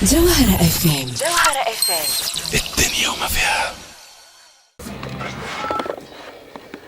جوهرة اف ام. جوهرة اف ام. الدنيا وما فيها.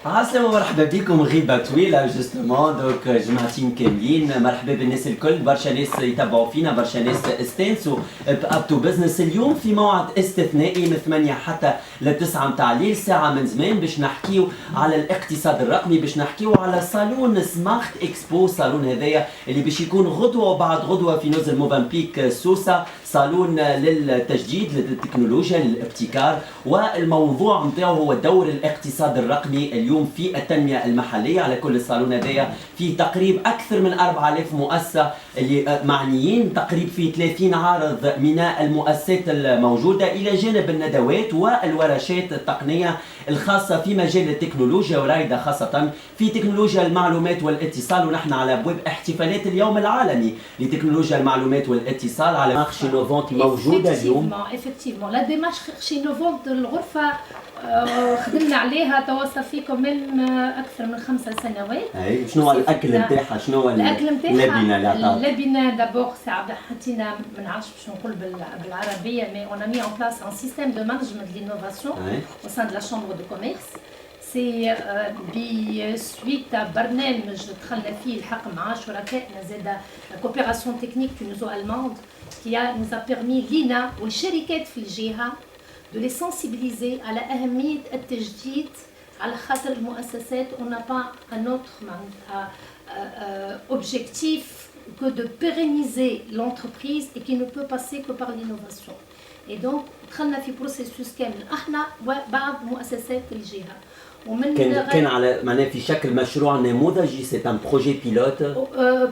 عسلامة ومرحبا بكم غيبة طويلة جوستومون دوك جماعتين كاملين. مرحبا بالناس الكل، برشا ناس يتبعوا فينا، برشا ناس استانسوا باب تو بزنس. اليوم في موعد استثنائي من 8 حتى ل 9 متاع الليل، ساعة من زمان باش نحكيو على الاقتصاد الرقمي، باش نحكيو على صالون سمارت اكسبو. الصالون هذايا اللي باش يكون غدوة وبعد غدوة في نزل موفنبيك سوسة، صالون للتجديد للتكنولوجيا للابتكار، والموضوع نتاعو هو دور الاقتصاد الرقمي اليوم في التنمية المحلية. على كل الصالون هذايا في تقريب أكثر من 4000 مؤسسة اللي معنيين، تقريب في 30 عارض من المؤسسات الموجودة، إلى جانب الندوات والورشات التقنية الخاصة في مجال التكنولوجيا، ورايدة خاصة في تكنولوجيا المعلومات والاتصال. ونحن على أبواب احتفالات اليوم العالمي لتكنولوجيا المعلومات والاتصال على مارشي نوفونت موجودة اليوم. effectivement لا ديمارش شي نوفونت الغرفة خدمنا عليها تواصل فيكم من أكثر من 5 سنوات. أي شنو هو الأكل نتاعها؟ شنو هو الأكل نتاعها؟ اللبنة اللبنة دابور ساعة حطينا ما نعرفش باش نقول بالعربية، مي on a mis en place un système de management de l'innovation au sein de la chambre de commerce. سي بسويت برنامج دخلنا فيه الحق مع شركائنا زاده كوبيراسيون تكنيك تونسو الماند qui nous a permis لينا والشركات في الجهه de les sensibiliser على أهمية التجديد، على خاطر المؤسسات on n'a pas un autre objectif que de pérenniser l'entreprise et qui ne peut passer que par l'innovation. Et donc دخلنا في بروسيسوس كامل احنا وبعض مؤسسات الجهه. كان على معناه في شكل مشروع نموذجي، c'est un projet pilote.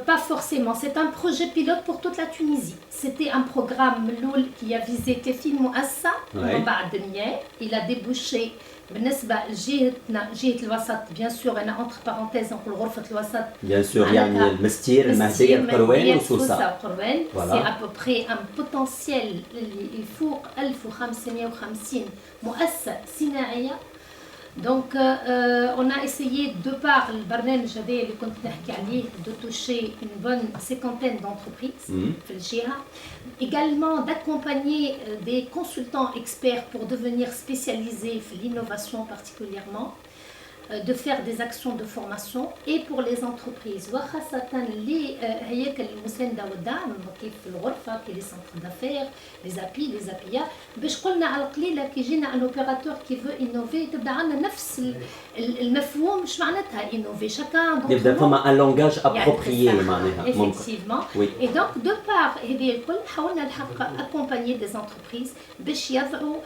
Pas forcément, c'est un projet pilote pour toute la Tunisie. C'était un programme ملول qui a visé 30 مؤسسة من بعد النية. Il a débouché بالنسبة لجهتنا جهة الوسط بيان سور، أنا entre parenthèses نقول غرفة الوسط بيان سور، يعني المستير المهدية القروان وسوسة. C'est à peu près un potentiel اللي يفوق 1550 مؤسسة صناعية. Donc on a essayé de par البرنامج هذا اللي كنت نحكي عليه de toucher une bonne cinquantaine d'entreprises في الجهة. Également d'accompagner des consultants experts pour devenir spécialisés في l'innovation particulièrement, de faire des actions de formation et pour les entreprises وخاصة لهياكل المساندة والدعم كيف الغرفة كي لي سنتر دافير لي زابي لي زابيا، باش قلنا على القليلة كي جينا ان اوبيراتور كي فو انوفي تبدا عندنا نفس المفهوم. مش معناتها انوفي شاكان يبدا فما ان لونغاج ابروبريي معناها effectivement. Et donc de par هذه الكل حاولنا الحق accompagner des entreprises باش يضعوا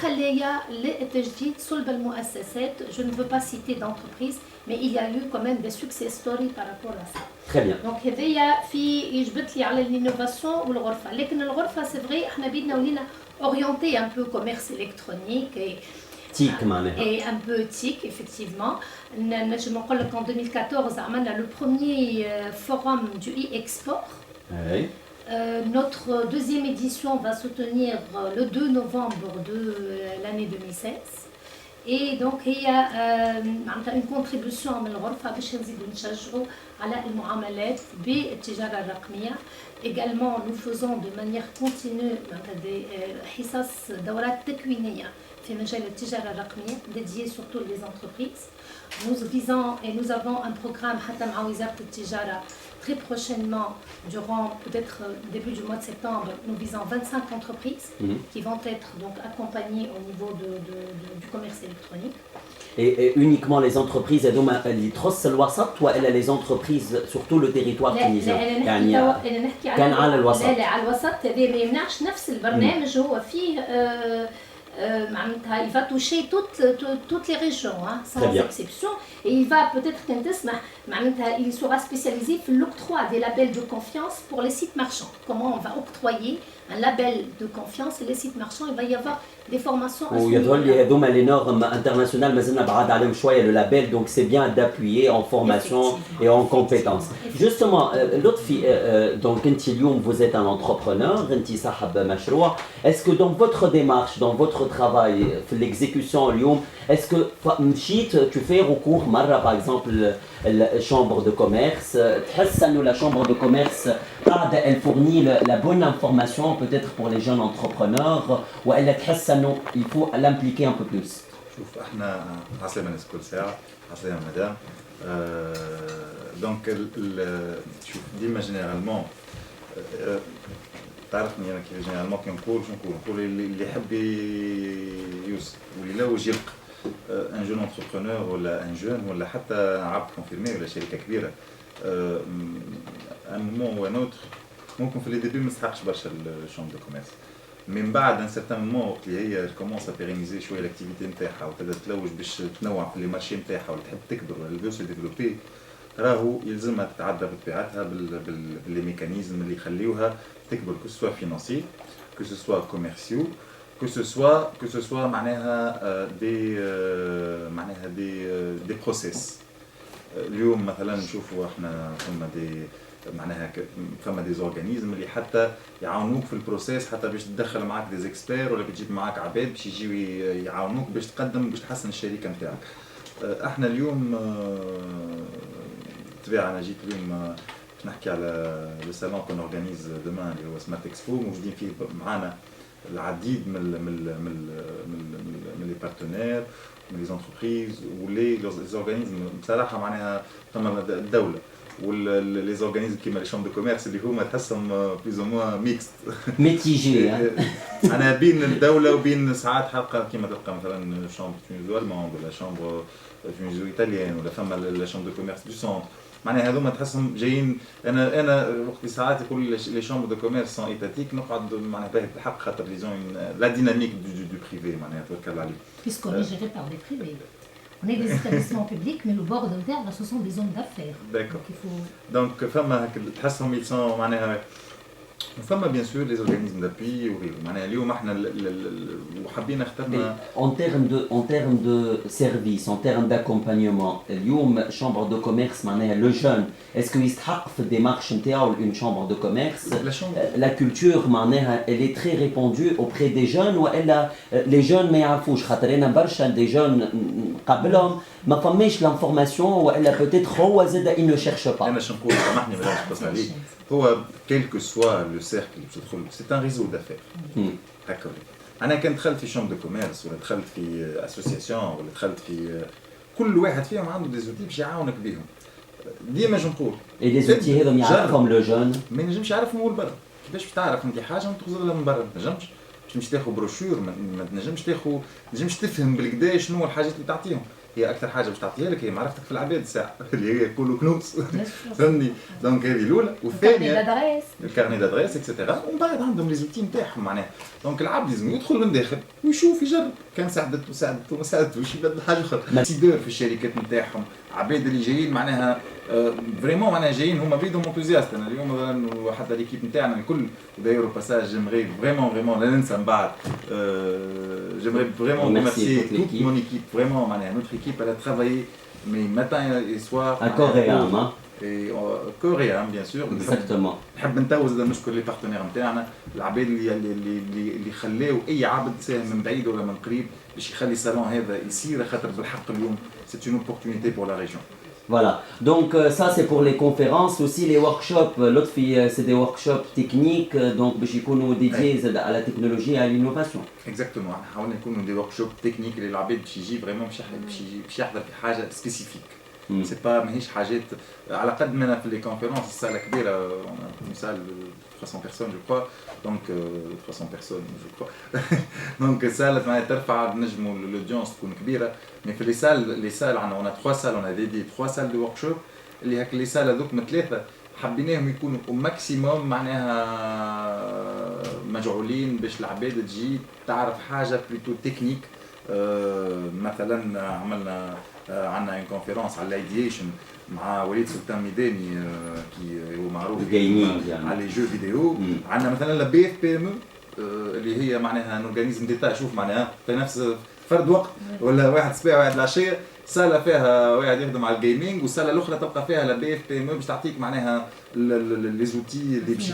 خلايا للتجديد صلب المؤسسات. Je ne veux pas citer d'entreprise, mais il y a eu quand même des success stories par rapport à ça. Très bien. Donc هذايا في يجبت لي على l'innovation والغرفة، لكن الغرفة c'est vrai احنا بدنا ولينا orienté un peu commerce électronique TIC معناها. Et un peu TIC effectivement. Je نقول لك en 2014 عملنا le premier forum du e-export. Oui. Notre deuxième édition va se tenir le 2 novembre de l'année 2016. Et donc il y a une contribution من الغرفة باش نزيدو نشجعوا على المعاملات بالتجارة الرقمية. Également nous faisons de manière continue des حصص دورات تكوينية في مجال التجارة الرقمية dédié surtout les entreprises. Nous visons et nous avons un programme حتى مع وزارة التجارة très prochainement, durant peut-être début du mois de septembre, nous visons 25 entreprises qui vont être donc accompagnées au niveau du commerce électronique. Et uniquement les entreprises اللي تخص الوسط ولا les entreprises surtout le territoire tunisien؟ يعني كان على الوسط. لا على الوسط هذا ما يمنعش نفس البرنامج هو فيه il va toucher toutes les régions sans exception, et il va peut-être il sera spécialisé dans l'octroi des labels de confiance pour les sites marchands. Comment on va octroyer un label de confiance et les sites marchands, il va y avoir des formations. ويظهر لي هذوما les normes internationales مازلنا بعاد عليهم شويه le label, donc c'est bien d'appuyer en formation et en compétences. Justement لطفي donc انت اليوم vous êtes un entrepreneur, انت صاحب مشروع. Est-ce que dans votre démarche, dans votre votre travail, l'exécution اليوم, est-ce que tu fais recours مرة par exemple la chambre de commerce, تحس إنه la chambre de commerce قاعدة elle fournit la bonne information peut-être pour les jeunes entrepreneurs وإلا تحس إنه il faut l'impliquer un peu plus. شوف احنا عسلامة الناس كل ساعة، عسلامة مدام. دونك شوف ديما جينيرالمون تعرفني انا كيف جينيرالمون كي نقول اللي يحب يوصل واللي لوج يلقى ان جون انتربرونور ولا ان جون ولا حتى عبد كونفيرمي ولا شركه كبيره ان مومون و نوتر ممكن في لي ديبي ما تستحقش برشا الشومبر دو كوميرس. من بعد ان سيرتان مومون وقت اللي هي كومونس ا بيرينيزي شويه لاكتيفيتي نتاعها وتبدا تلوج باش تنوع في لي مارشي نتاعها ولا تحب تكبر ولا تبدا ديفلوبي راهو يلزمها تتعدى بطبيعتها باللي ميكانيزم اللي يخليوها تكبر كو سوا فينانسي كو سوا كوميرسيو كو سوا معناها دي بروسيس. اليوم مثلا نشوفوا احنا فما دي زورغانيزم اللي حتى يعاونوك في البروسيس حتى باش تدخل معاك دي زيكسبير ولا بتجيب معاك عباد باش يجيو يعاونوك باش تقدم باش تحسن الشركه نتاعك. احنا اليوم طبيعة انا جيت اليوم باش نحكي على لو سالون كون اورغانيز دومان اللي هو سمارت اكسبو موجودين فيه معانا العديد من لي بارتنير من لي زونتربريز ولي زورغانيزم بصراحه معناها ثم الدوله ولي زورغانيزم كيما لي شومبر دو كوميرس اللي هما تحسهم بلوز او موان ميكست ميتيجي. انا بين الدوله وبين ساعات حلقه كيما تلقى مثلا شومبر تونيزو الموند ولا شومبر تونيزو ايطاليان ولا فما لا شومبر دو كوميرس دو سونتر معناها هذوما تحسهم جايين. انا وقت ساعات يقول لي شومبر دو كوميرس سون ايتاتيك نقعد معناها باهي بالحق خاطر لي زون لا ديناميك دو بريفي معناها توكل عليه. Puisqu'on est géré par des privés. On est des établissements publics, mais le bord de terre, ce sont des zones d'affaires. D'accord. Donc, فما تحسهم يلصون معناها فما bien sûr les organismes d'appui وغيره. معناها اليوم احنا وحابين اخترنا. En termes de service, en termes d'accompagnement, اليوم chambre de commerce معناها le jeune, est-ce qu'il يستحق في الديمارش نتاعو une chambre de commerce? La culture معناها elle est très répandue auprès des jeunes والا les jeunes ما يعرفوش خاطر انا برشا des jeunes قبلهم ما فماش l'information والا peut-être هو زاد il ne cherche pas. انا شنو نقول سامحني ما نقص عليك هو quel que soit le cercle اللي تدخل c'est un réseau d'affaires. هكا انا كان دخلت في شومبر دو كوميرس ولا دخلت في اسوسياسيون ولا دخلت في كل واحد فيهم عنده دي زوتي باش يعاونك بهم. ديما جو نقول اي دي زوتي هذوم يعرفهم لو جون ما ينجمش يعرفهم هو البرا. كيفاش تعرف انت حاجه وانت تخزر لها من برا؟ ما تنجمش باش تاخذ بروشور ما تنجمش تفهم بالكدا شنو الحاجات اللي تعطيهم. هي اكثر حاجه باش تعطيها لك هي معرفتك في العباد الساعه اللي هي كله كنوز فهمني. دونك هذه الاولى والثانيه الكارني دادريس اكسيتيرا ومن بعد عندهم لي زوتي نتاعهم معناها. دونك العبد لازم يدخل من داخل ويشوف يجرب كان ساعدته ما ساعدتوش يبدل حاجه اخرى. سيدور في الشركات نتاعهم عباد اللي جايين معناها فريمون معناها جايين هما بيدهم انتوزياست. انا اليوم مثلا حتى ليكيب نتاعنا الكل دايروا باساج جيمري فريمون لا ننسى من بعد جيمري فريمون ريميرسيي توت مون ايكيب فريمون معناها نوتر ايكيب elle a travaillé mais matin et soir un coréen et coréen bien sûr. exactement. نحب نتوز نشكر لي بارتنير نتاعنا العباد اللي خلاو اي عبد ساهم من بعيد ولا من قريب باش يخلي الصالون هذا يصير خاطر بالحق اليوم c'est une opportunité pour la région. Voilà, donc ça c'est pour les conférences, aussi les workshops, l'autre c'est des workshops techniques, donc باش يكونوا dédiés à la technologie et à l'innovation. Exactement, حاولنا يكونوا des workshops techniques اللي العباد باش يجي فريمون باش يحضر في حاجة سبيسيفيك. سي با ماهيش حاجات على قد ما انا في لي كونفيرونس الصاله كبيره مثال 300 بيرسون جو كوا دونك 300 بيرسون جو كوا دونك الصاله معناها ترفع نجموا لودونس تكون كبيره. مي في لي سال عندنا 3 سال انا ديدي 3 سال دو ورك شوب اللي هاك لي سال هذوك من ثلاثه حبيناهم يكونوا او ماكسيموم معناها مجعولين باش العباد تجي تعرف حاجه بلوتو تكنيك. مثلا عملنا عندنا اون كونفيرونس على الايديشن مع وليد سلطان ميداني كي هو معروف يعني على لي جو فيديو. عندنا مثلا لا بي اف بي ام اللي هي معناها ان اورغانيزم ديتا شوف معناها في نفس فرد وقت ولا واحد صباح واحد العشيه ساله فيها واحد يخدم على الجيمنج والساله الاخرى تلقى فيها لا بي اف بي ام باش تعطيك معناها لي زوتي اللي باش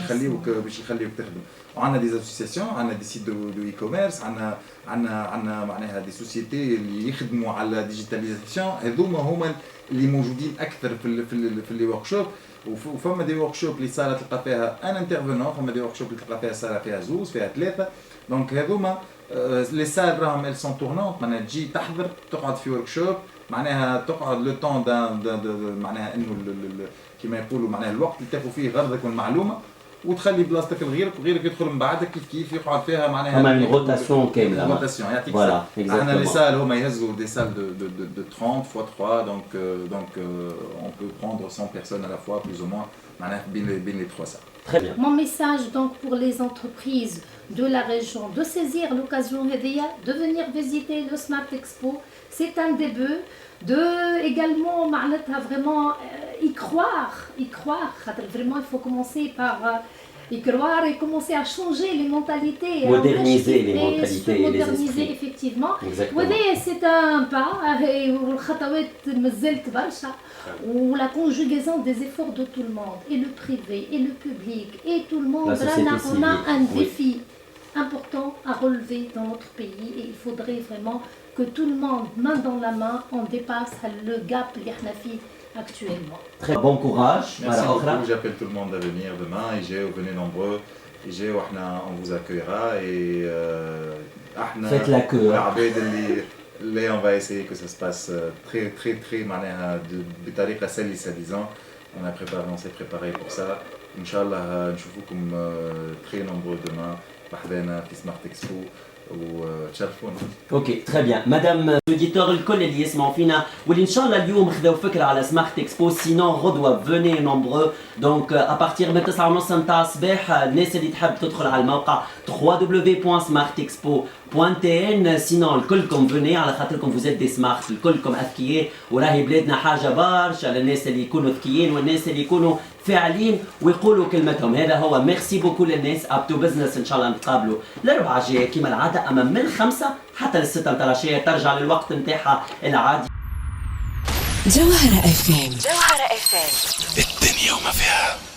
يخليوك تخدم. وعندنا دي اسوسياسيون، عندنا دي سيت دو اي كوميرس، عندنا معناها دي سوسيتي اللي يخدموا على ديجيتاليزاسيون. هذوما هما اللي موجودين اكثر في لي ورك شوب. وفما دي ورك شوب اللي صارت تلقى فيها ان انترفينون، فما دي ورك شوب اللي تلقى فيها صار فيها زوز فيها ثلاثه. دونك هذوما لي سال راهم ال سون تورنونت، معناها تجي تحضر تقعد في ورك شوب، معناها تقعد لو طون معناها انه كيما يقولوا معناها الوقت اللي تاخذ فيه غرضك والمعلومه، وتخلي بلاصتك لغيرك وغيرك يدخل من بعدك كيف يقعد فيها معناها اما روتاسيون كامله. روتاسيون يعطيك صح. احنا لي سال هما يهزوا دي سال de 30 x 3 donc on peut prendre 100 personnes à la fois plus ou moins معناها بين les 3 salles. Très bien. Mon message donc pour les entreprises de la région de saisir l'occasion de venir visiter le Smart Expo. C'est un début de également vraiment y croire. Vraiment il faut commencer par y croire et commencer à changer les mentalités. Moderniser les mentalités et les esprits. Effectivement. Exactement. C'est un pas والخطوات مازالت برشا. Ou la conjugaison des efforts de tout le monde, et le privé, et le public, et tout le monde. On a un défi important à relever dans notre pays et il faudrait vraiment que tout le monde, main dans la main, on dépasse le gap اللي احنا فيه actuellement. Très bon courage. Merci beaucoup, j'appelle tout le monde à venir demain. Venez nombreux. On vous accueillera et faites la queue. Là, on va essayer que ça se passe très معناها بطريقة سلسة disons. On s'est préparé pour ça. Inch'Allah, نشوفكم très nombreux demain. بحذانا في سمارت اكسبو وتشرفونا. اوكي تري بيان مدام اوديتور الكل اللي يسمعوا فينا واللي ان شاء الله اليوم خذوا فكره على سمارت اكسبو سينون غدوه فوني نومبرو دونك ابارتيغ من 9:30 نتاع الصباح. الناس اللي تحب تدخل على الموقع www.smartexpo.tn. سينون الكلكم فوني على خاطركم فوزيت دي سمارت الكلكم اذكياء وراهي بلادنا حاجه برشا للناس اللي يكونوا ذكيين والناس اللي يكونوا فاعلين ويقولوا كلمتهم. هذا هو ميرسي بوكو للناس. اب تو بزنس ان شاء الله نتقابلوا الاربعاء الجاي كما العاده اما من 5 حتى ل6 نتاع العشيه ترجع للوقت نتاعها العادي. جوهرة FM الدنيا وما فيها.